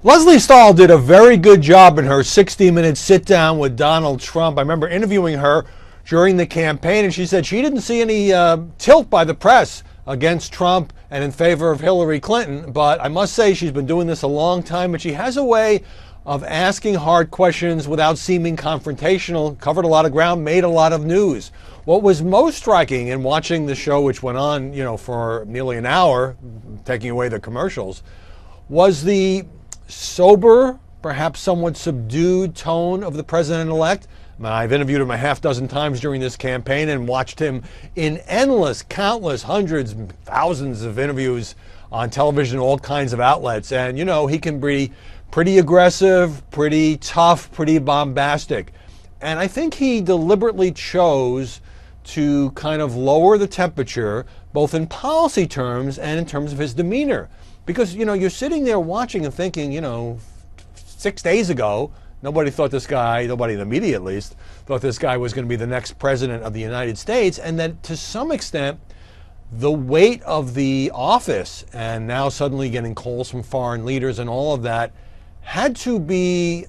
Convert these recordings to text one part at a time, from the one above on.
Lesley Stahl did a very good job in her 60-minute sit-down with Donald Trump. I remember interviewing her during the campaign, and she said she didn't see any tilt by the press against Trump and in favor of Hillary Clinton. But I must say she's been doing this a long time, and she has a way of asking hard questions without seeming confrontational, covered a lot of ground, made a lot of news. What was most striking in watching the show, which went on, for nearly an hour, taking away the commercials, was the sober, perhaps somewhat subdued tone of the president-elect. I've interviewed him a half dozen times during this campaign and watched him in endless, countless, hundreds, thousands of interviews on television, all kinds of outlets. And, he can be pretty aggressive, pretty tough, pretty bombastic. And I think he deliberately chose to kind of lower the temperature, both in policy terms and in terms of his demeanor. Because, you're sitting there watching and thinking, 6 days ago, nobody in the media at least, thought this guy was going to be the next president of the United States. And that to some extent, the weight of the office and now suddenly getting calls from foreign leaders and all of that had to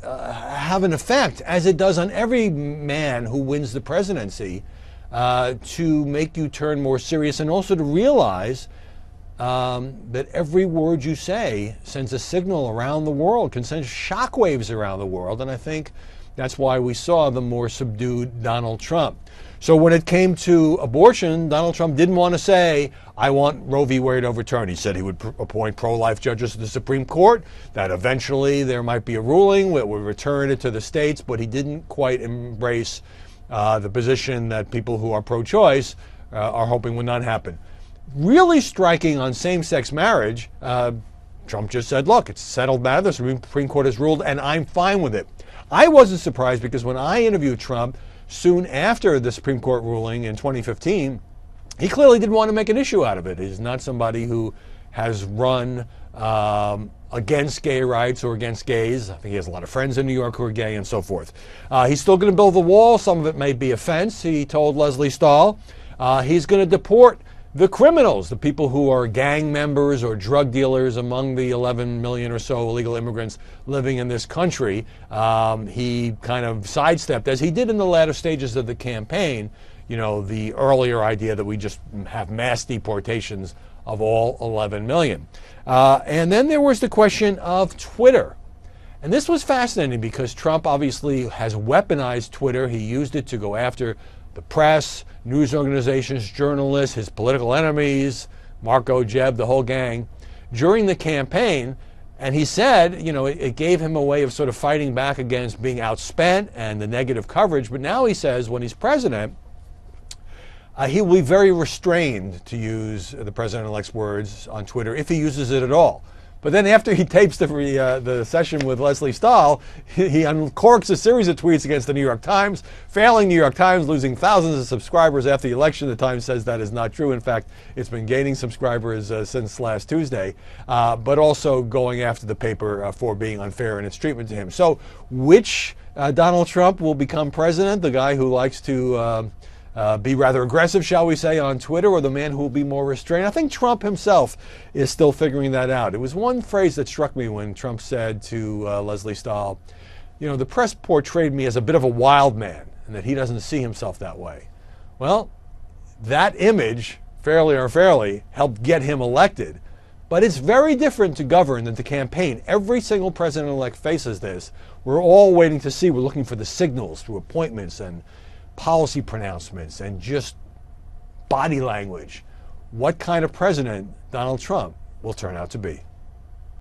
have an effect, as it does on every man who wins the presidency, to make you turn more serious and also to realize that every word you say sends a signal around the world, can send shockwaves around the world. And I think that's why we saw the more subdued Donald Trump. So when it came to abortion, Donald Trump didn't want to say, I want Roe v. Wade overturned. He said he would appoint pro-life judges to the Supreme Court, that eventually there might be a ruling that would return it to the states, but he didn't quite embrace the position that people who are pro-choice are hoping would not happen. Really striking on same-sex marriage, Trump just said, look, it's a settled matter. The Supreme Court has ruled, and I'm fine with it. I wasn't surprised because when I interviewed Trump soon after the Supreme Court ruling in 2015, he clearly didn't want to make an issue out of it. He's not somebody who has run against gay rights or against gays. I think he has a lot of friends in New York who are gay and so forth. He's still going to build the wall. Some of it may be offense, he told Lesley Stahl. He's going to deport the criminals, the people who are gang members or drug dealers among the 11 million or so illegal immigrants living in this country. He kind of sidestepped, as he did in the latter stages of the campaign, the earlier idea that we just have mass deportations of all 11 million. And then there was the question of Twitter. And this was fascinating because Trump obviously has weaponized Twitter. He used it to go after the press, news organizations, journalists, his political enemies, Marco, Jeb, the whole gang, during the campaign. And he said, it gave him a way of sort of fighting back against being outspent and the negative coverage. But now he says when he's president, he will be very restrained, to use the president-elect's words, on Twitter, if he uses it at all. But then after he tapes the session with Lesley Stahl, he uncorks a series of tweets against the New York Times, failing New York Times, losing thousands of subscribers after the election. The Times says that is not true. In fact, it's been gaining subscribers since last Tuesday, but also going after the paper for being unfair in its treatment to him. So which Donald Trump will become president, the guy who likes to be rather aggressive, shall we say, on Twitter, or the man who will be more restrained? I think Trump himself is still figuring that out. It was one phrase that struck me when Trump said to Lesley Stahl, the press portrayed me as a bit of a wild man, and that he doesn't see himself that way. Well, that image, fairly or unfairly, helped get him elected. But it's very different to govern than to campaign. Every single president-elect faces this. We're all waiting to see. We're looking for the signals through appointments and policy pronouncements and just body language. What kind of president Donald Trump will turn out to be.